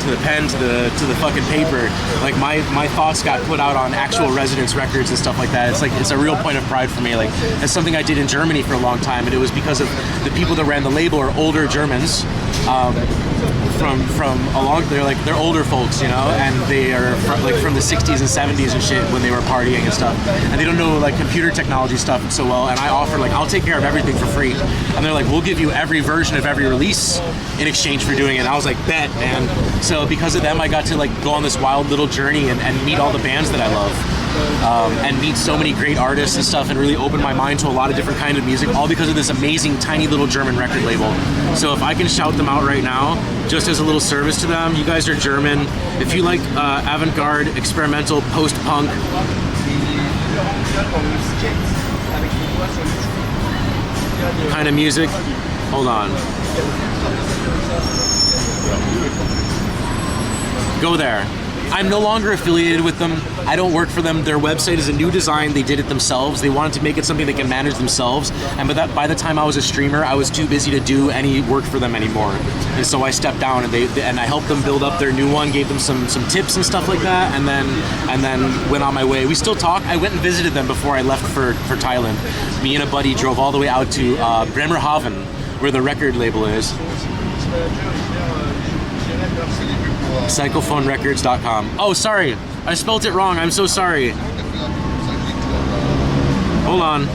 to the pen, to the fucking paper. Like my thoughts got put out on actual Residence records and stuff like that. It's like it's a real point of pride for me. Like it's something I did in Germany for a long time, and it was because of the people that ran the label are older Germans. From along, they're older folks, you know, and they are from the 60s and 70s and shit when they were partying and stuff, and they don't know like computer technology stuff so well. And I offer like I'll take care of everything for free, and they're like, we'll give you every version of every release in exchange for doing it. And I was like, bet, man. So because of them, I got to like go on this wild little journey and meet all the bands that I love. And meet so many great artists and stuff, and really open my mind to a lot of different kinds of music, all because of this amazing tiny little German record label. So if I can shout them out right now, just as a little service to them, you guys are German. If you like avant-garde, experimental, post-punk, kind of music, hold on. Go there. I'm no longer affiliated with them. I don't work for them. Their website is a new design. They did it themselves. They wanted to make it something they can manage themselves. And by the time I was a streamer, I was too busy to do any work for them anymore. And so I stepped down, and I helped them build up their new one, gave them some tips and stuff like that, and then went on my way. We still talk. I went and visited them before I left for Thailand. Me and a buddy drove all the way out to Bremerhaven, where the record label is. Psychophonerecords.com. Oh, sorry. I spelled it wrong. I'm so sorry. Hold on.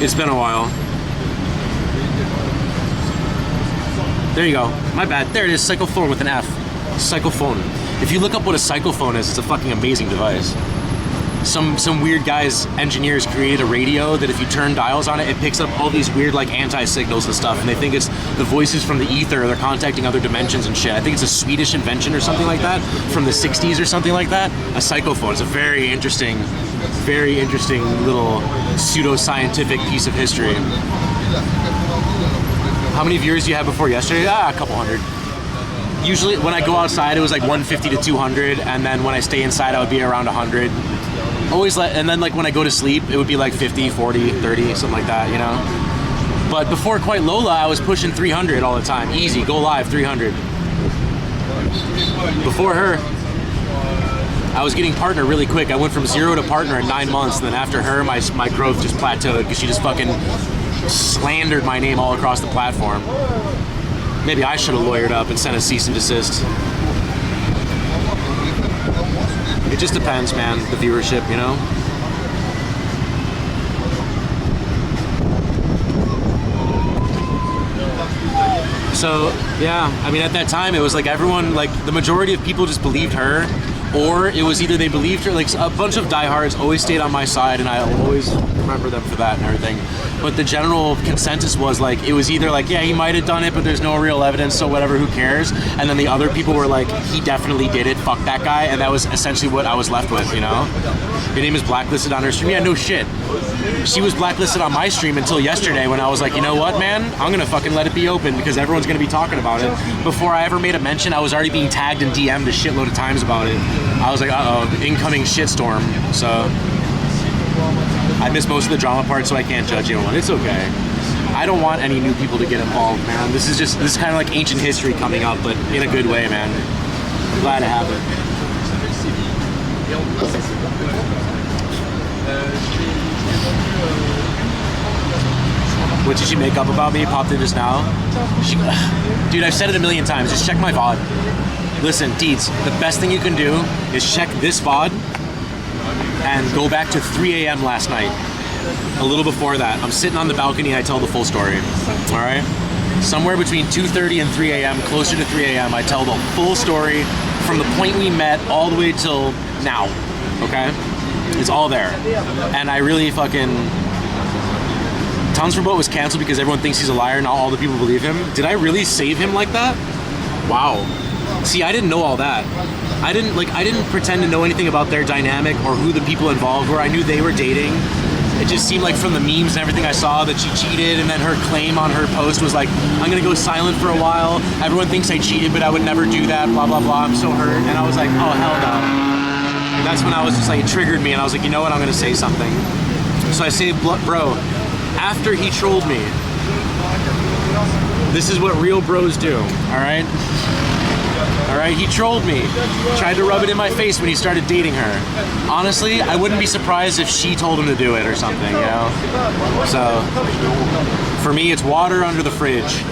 It's been a while. There you go. My bad. There it is. Psychophone with an F. Psychophone. If you look up what a psychophone is, it's a fucking amazing device. Some weird guys, engineers, created a radio that if you turn dials on it, it picks up all these weird like anti-signals and stuff, and they think it's the voices from the ether, or they're contacting other dimensions and shit. I think it's a Swedish invention or something like that, from the 60s or something like that. A psychophone. It's a very interesting little pseudo-scientific piece of history. How many viewers do you have before yesterday? A couple hundred. Usually when I go outside, it was like 150 to 200, and then when I stay inside, I would be around 100. And then like when I go to sleep, it would be like 50, 40, 30, something like that, you know? But before quitelola, I was pushing 300 all the time. Easy, go live, 300. Before her, I was getting partner really quick. I went from 0 to partner in 9 months, and then after her, my growth just plateaued because she just fucking slandered my name all across the platform. Maybe I should have lawyered up and sent a cease and desist. It just depends, man, the viewership, you know? So, yeah, I mean, at that time, it was like everyone, like, the majority of people just believed her, or it was either they believed her, like, a bunch of diehards always stayed on my side, and I'll always remember them for that and everything. But the general consensus was, like, it was either like, yeah, he might have done it, but there's no real evidence, so whatever, who cares? And then the other people were like, he definitely did it, fuck that guy, and that was essentially what I was left with, you know? Your name is blacklisted on her stream? Yeah, no shit. She was blacklisted on my stream until yesterday when I was like, you know what, man? I'm gonna fucking let it be open because everyone's gonna be talking about it. Before I ever made a mention, I was already being tagged and DM'd a shitload of times about it. I was like, uh-oh, incoming shitstorm. So I missed most of the drama part, so I can't judge anyone. It's okay. I don't want any new people to get involved, man. This is kind of like ancient history coming up, but in a good way, man. I'm glad to have it. What did she make up about me? Popped in just now. Dude, I've said it a million times. Just check my VOD. Listen, Deeds, the best thing you can do is check this VOD and go back to 3 a.m. last night. A little before that. I'm sitting on the balcony and I tell the full story. All right? Somewhere between 2:30 and 3 a.m., closer to 3 a.m., I tell the full story from the point we met all the way till now. Okay? It's all there. And I really fucking... Tons for Boat was canceled because everyone thinks he's a liar and all the people believe him. Did I really save him like that? Wow. See, I didn't know all that. I didn't pretend to know anything about their dynamic or who the people involved were. I knew they were dating. It just seemed like from the memes and everything I saw that she cheated, and then her claim on her post was like, I'm gonna go silent for a while. Everyone thinks I cheated, but I would never do that, blah, blah, blah. I'm so hurt. And I was like, oh, hell no. And that's when I was just like, it triggered me, and I was like, you know what, I'm gonna say something. So I say, bro, after he trolled me, This is what real bros do, all right? All right, he trolled me. Tried to rub it in my face when he started dating her. Honestly, I wouldn't be surprised if she told him to do it or something, you know? So, for me, it's water under the fridge.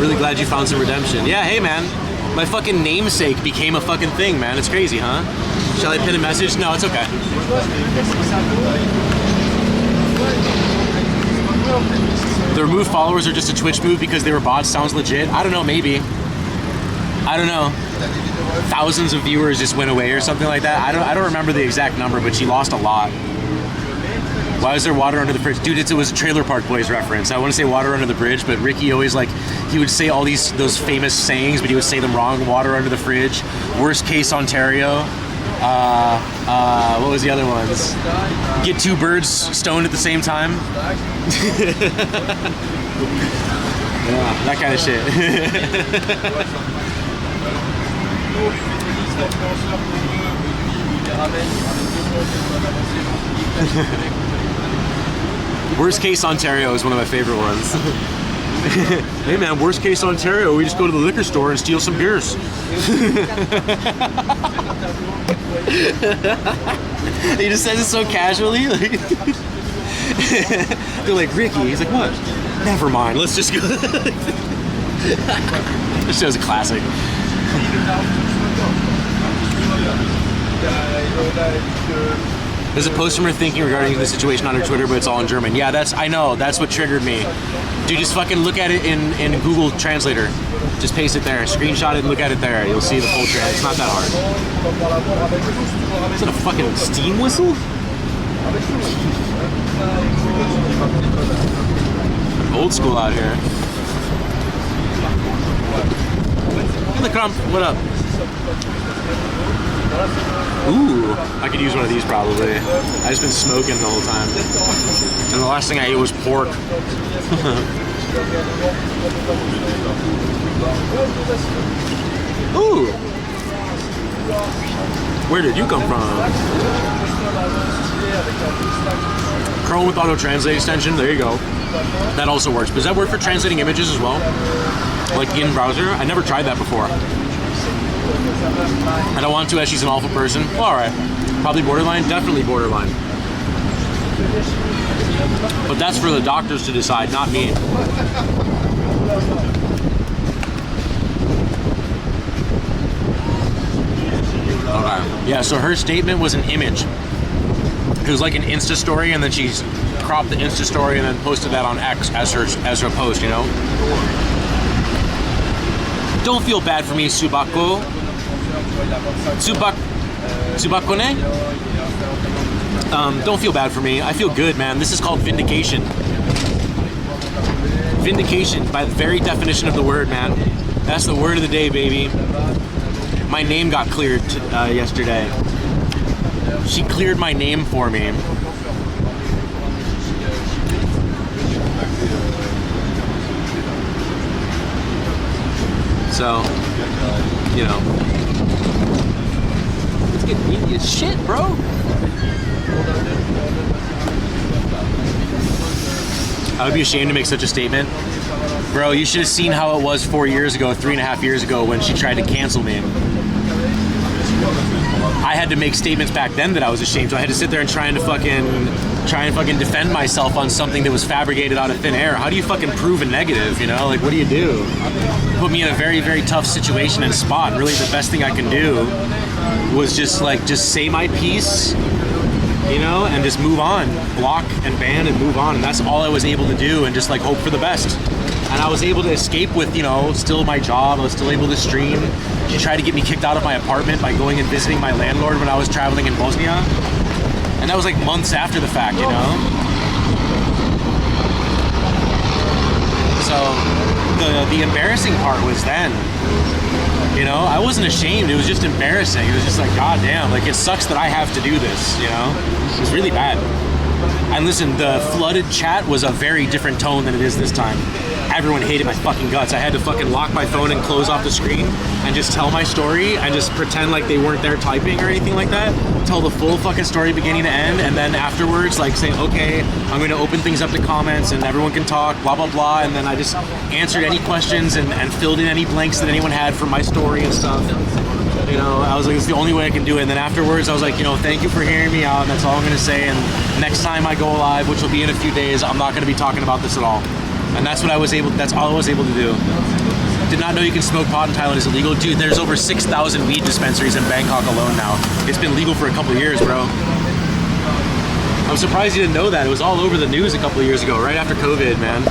Really glad you found some redemption. Yeah, hey man, my fucking namesake became a fucking thing, man. It's crazy, huh? Shall I pin a message? No, it's okay. The removed followers are just a Twitch move because they were bots. Sounds legit. I don't know, maybe. I don't know. Thousands of viewers just went away or something like that. I don't remember the exact number, but she lost a lot. Why is there water under the fridge? Dude, it was a Trailer Park Boys reference. I want to say water under the bridge, but Ricky always like, he would say all those famous sayings, but he would say them wrong. Water under the fridge. Worst case Ontario. What was the other ones? Get two birds stoned at the same time. Yeah, that kind of shit. Worst case Ontario is one of my favorite ones. Hey man, worst case Ontario, we just go to the liquor store and steal some beers. He just says it so casually. Like they're like, Ricky, he's like, what? Never mind, let's just go. This show's a classic. There's a post from her thinking regarding the situation on her Twitter, but it's all in German. Yeah, I know, that's what triggered me. Dude, just fucking look at it in Google Translator. Just paste it there, screenshot it and look at it there. You'll see the full trend. It's not that hard. Is that a fucking steam whistle? Old school out here. Hey, the crump, what up? Ooh, I could use one of these probably. I've just been smoking the whole time. And the last thing I ate was pork. Ooh! Where did you come from? Chrome with auto translate extension, there you go. That also works. Does that work for translating images as well? Like in browser? I never tried that before. I don't want to, as she's an awful person. Well, alright. Probably borderline? Definitely borderline. But that's for the doctors to decide, not me. Okay. Yeah, so her statement was an image. It was like an Insta story, and then she cropped the Insta story and then posted that on X as her post, you know? Don't feel bad for me, Subako. Subakone? Don't feel bad for me. I feel good, man. This is called Vindication. Vindication, by the very definition of the word, man. That's the word of the day, baby. My name got cleared yesterday. She cleared my name for me. So, you know. Let's get easy as shit, bro. I would be ashamed to make such a statement. Bro, you should have seen how it was 4 years ago, 3.5 years ago when she tried to cancel me. I had to make statements back then that I was ashamed, so I had to sit there and try and fucking defend myself on something that was fabricated out of thin air. How do you fucking prove a negative, you know? Like, what do you do? Put me in a very, very tough situation and spot. And really the best thing I can do was just say my piece, you know, and just move on. Block and ban and move on. And that's all I was able to do, and just like hope for the best. And I was able to escape with, you know, still my job. I was still able to stream. She tried to get me kicked out of my apartment by going and visiting my landlord when I was traveling in Bosnia. And that was like months after the fact, you know? So the embarrassing part was then, you know? I wasn't ashamed, it was just embarrassing. It was just like, God damn, like it sucks that I have to do this, you know? It was really bad. And listen, the flooded chat was a very different tone than it is this time. Everyone hated my fucking guts. I had to fucking lock my phone and close off the screen and just tell my story and just pretend like they weren't there typing or anything like that. Tell the full fucking story beginning to end, and then afterwards like say, okay, I'm going to open things up to comments and everyone can talk, blah blah blah, and then I just answered any questions and filled in any blanks that anyone had for my story and stuff. You know, I was like, it's the only way I can do it. And then afterwards I was like, you know, thank you for hearing me out, and that's all I'm going to say. And next time I go live, which will be in a few days, I'm not going to be talking about this at all. And that's all I was able to do. Did not know you can smoke pot in Thailand is illegal. Dude, there's over 6,000 weed dispensaries in Bangkok alone now. It's been legal for a couple years, bro. I'm surprised you didn't know that. It was all over the news a couple of years ago, right after COVID, man.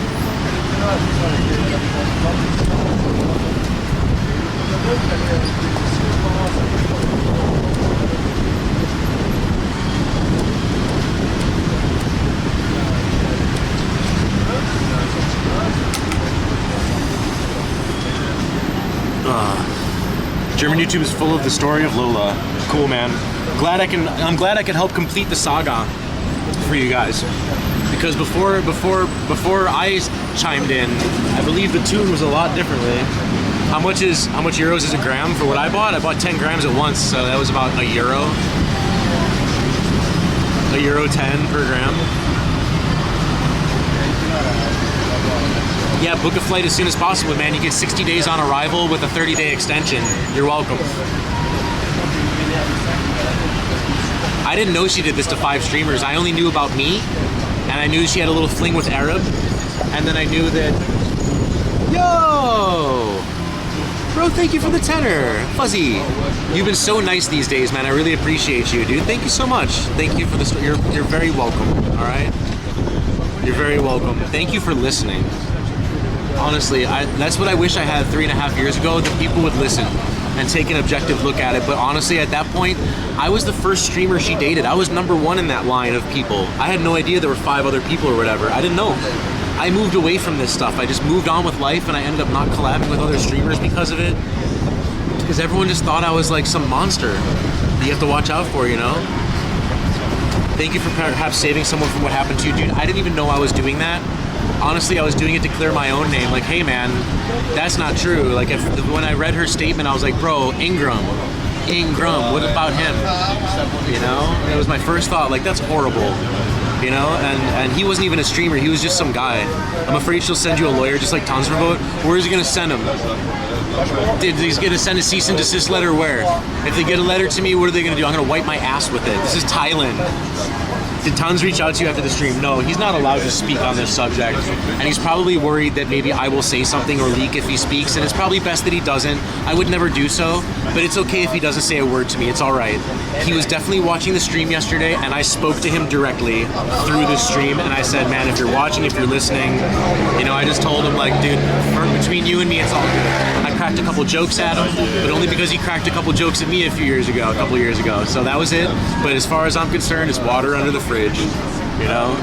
German YouTube is full of the story of Lola. Cool, man. I'm glad I can help complete the saga for you guys. Because before I chimed in, I believe the tune was a lot differently. How much euros is a gram for what I bought? I bought 10 grams at once, so that was about €1. €1.10 per gram. Yeah, book a flight as soon as possible, man. You get 60 days on arrival with a 30-day extension. You're welcome. I didn't know she did this to 5 streamers. I only knew about me, and I knew she had a little fling with Arab, and then I knew that... Yo! Bro, thank you for the tenor. Fuzzy. You've been so nice these days, man. I really appreciate you, dude. Thank you so much. Thank you for the... You're very welcome, all right? You're very welcome. Thank you for listening. Honestly, that's what I wish I had 3.5 years ago, that people would listen and take an objective look at it. But honestly, at that point, I was the first streamer she dated. I was #1 in that line of people. I had no idea there were 5 other people or whatever. I didn't know. I moved away from this stuff. I just moved on with life, and I ended up not collabing with other streamers because of it. Because everyone just thought I was like some monster that you have to watch out for, you know? Thank you for perhaps saving someone from what happened to you, dude. I didn't even know I was doing that. Honestly, I was doing it to clear my own name. Like, hey man, that's not true. Like, when I read her statement, I was like, bro, Ingram, what about him? You know? And it was my first thought, like, that's horrible. You know? And he wasn't even a streamer, he was just some guy. I'm afraid she'll send you a lawyer just like Tons Remote. Where is he gonna send him? He's gonna send a cease and desist letter where? If they get a letter to me, what are they gonna do? I'm gonna wipe my ass with it. This is Thailand. Did Tons reach out to you after the stream? No, he's not allowed to speak on this subject. And he's probably worried that maybe I will say something or leak if he speaks, and it's probably best that he doesn't. I would never do so, but it's okay if he doesn't say a word to me. It's all right. He was definitely watching the stream yesterday, and I spoke to him directly through the stream, and I said, man, if you're watching, if you're listening, you know, I just told him, like, dude, between you and me, it's all good. I cracked a couple jokes at him, but only because he cracked a couple jokes at me a couple years ago. So that was it. But as far as I'm concerned, it's water under the fridge. You know,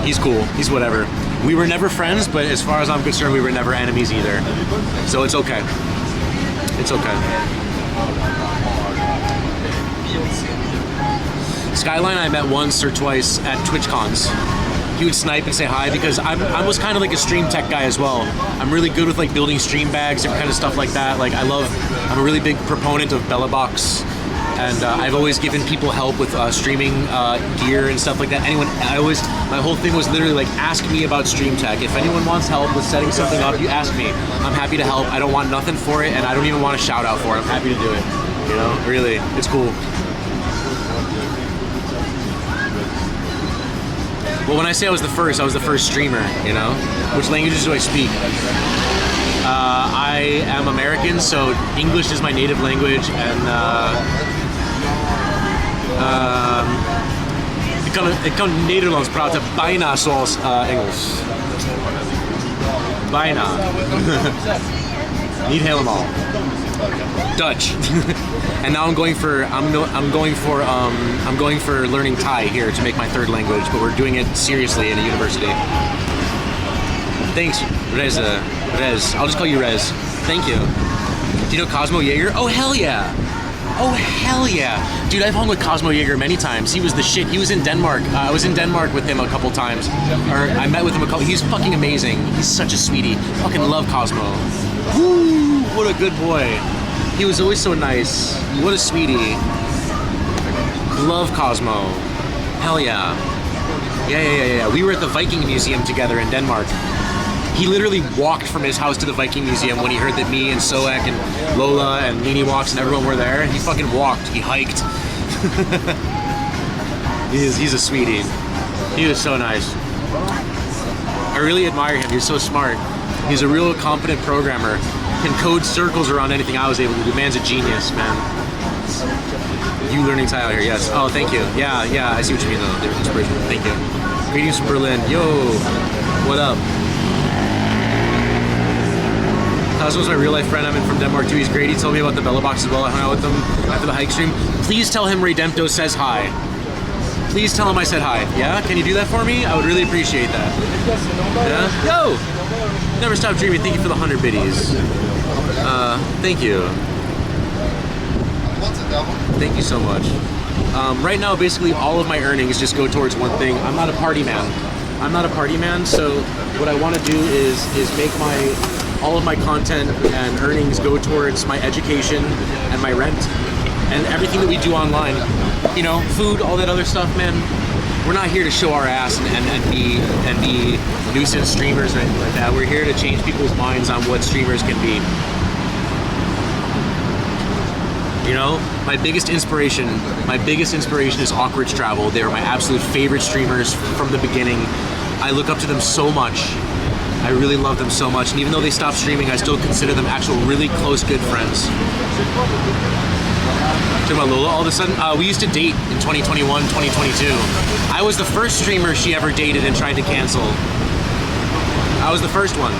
he's cool. He's whatever. We were never friends, but as far as I'm concerned, we were never enemies either. So it's okay. It's okay. Skyline I met once or twice at TwitchCons. He would snipe and say hi because I was kind of like a stream tech guy as well. I'm really good with like building stream bags, different kind of stuff like that. Like I'm a really big proponent of Bellabox. And I've always given people help with streaming gear and stuff like that. My whole thing was literally like, ask me about stream tech. If anyone wants help with setting something up, you ask me. I'm happy to help. I don't want nothing for it, and I don't even want a shout out for it. I'm happy to do it. You know, really, it's cool. Well, when I say I was the first streamer, you know? Which languages do I speak? I am American, so English is my native language, and ik kan Nederlands praten bijna zoals Engels. Bijna. Niet helemaal. Dutch. And now I'm going for learning Thai here to make my 3rd language, but we're doing it seriously in a university. Thanks, Rez. I'll just call you Rez. Thank you. Do you know Cosmo Jaeger? Oh, hell yeah. Oh, hell yeah. Dude, I've hung with Cosmo Jaeger many times. He was the shit. He was in Denmark. I was in Denmark with him a couple times. Or I met with him a couple. He's fucking amazing. He's such a sweetie. Fucking love Cosmo. Woo! What a good boy. He was always so nice. What a sweetie. Love Cosmo. Hell yeah. Yeah. We were at the Viking Museum together in Denmark. He literally walked from his house to the Viking Museum when he heard that me and Soek and Lola and Leanie Walks and everyone were there. He fucking walked. He hiked. He's a sweetie. He was so nice. I really admire him. He's so smart. He's a real competent programmer. Can code circles around anything I was able to do. Man's a genius, man. You learning Thai out here, yes. Oh, thank you. Yeah, I see what you mean though. They're inspirational. Thank you. Greetings from Berlin. Yo, what up? Cosmo's my real life friend. I'm in from Denmark too. He's great. He told me about the Bella Box as well. I hung out with him after the hike stream. Please tell him Reydempto says hi. Please tell him I said hi. Yeah? Can you do that for me? I would really appreciate that. Yeah? Yo! Never stop dreaming. Thank you for the 100 biddies. Thank you. Thank you so much. Right now, basically all of my earnings just go towards one thing. I'm not a party man. So what I want to do is make all of my content and earnings go towards my education and my rent and everything that we do online. You know, food, all that other stuff, man. We're not here to show our ass and be nuisance streamers or anything like that. We're here to change people's minds on what streamers can be. You know, my biggest inspiration is Awkward Travel. They were my absolute favorite streamers from the beginning. I look up to them so much. I really love them so much, and even though they stopped streaming, I still consider them actual really close, good friends. Talking about Lola all of a sudden? We used to date in 2021, 2022. I was the first streamer she ever dated and tried to cancel. I was the first one.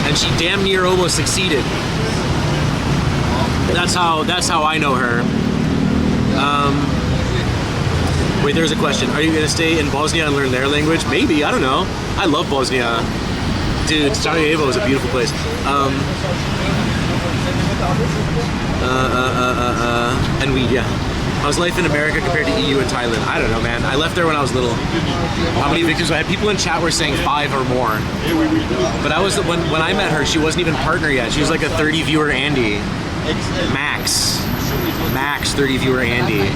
And she damn near almost succeeded. That's how I know her. Wait, there's a question. Are you gonna stay in Bosnia and learn their language? Maybe, I don't know. I love Bosnia. Dude, Sarajevo is a beautiful place. And yeah. How's life in America compared to EU and Thailand? I don't know, man. I left there when I was little. How many victims? I had people in chat were saying 5 or more. But I was when I met her, she wasn't even partner yet. She was like a 30 viewer Andy. Max 30 viewer Andy.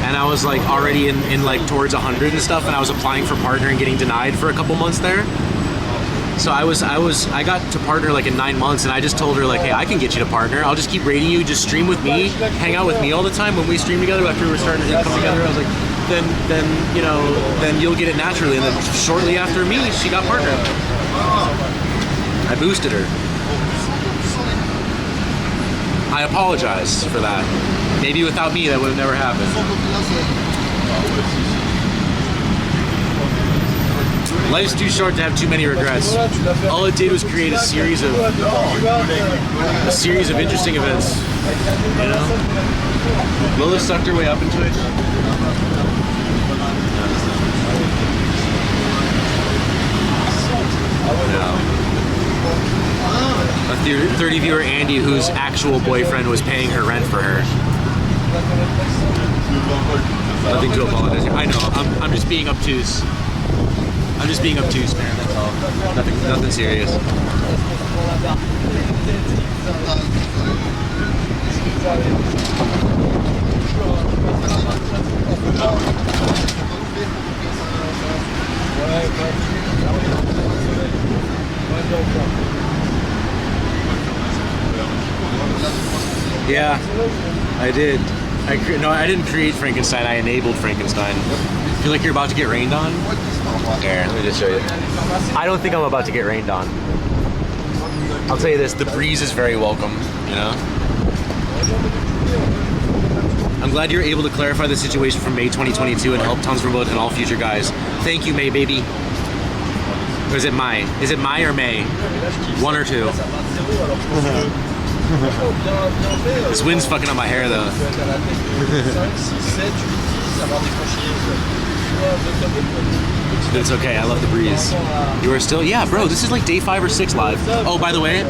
And I was like already in like towards 100 and stuff, and I was applying for partner and getting denied for a couple months there. So I got to partner like in 9 months, and I just told her like, hey, I can get you to partner. I'll just keep rating you, just stream with me, hang out with me all the time when we stream together after we were starting to come together. I was like, then you'll get it naturally. And then shortly after me, she got partner. I boosted her. I apologize for that. Maybe without me, that would have never happened. Life's too short to have too many regrets. All it did was create a series of interesting events. You know? Lola sucked her way up into it. No. A 30 viewer Andy whose actual boyfriend was paying her rent for her. Nothing to apologize here. I know, I'm just being obtuse. I'm just being obtuse, man, that's all. Nothing serious. Yeah, I did. No, I didn't create Frankenstein, I enabled Frankenstein. Feel like you're about to get rained on? Here, let me just show you. I don't think I'm about to get rained on. I'll tell you this, the breeze is very welcome, you know? I'm glad you're able to clarify the situation from May 2022 and help tons remote and all future guys. Thank you, May, baby. Or is it Mai? Is it Mai or May? One or two? This wind's fucking up my hair though. But it's okay, I love the breeze. You are still, yeah bro, this is like day 5 or 6 live. Oh, by the way,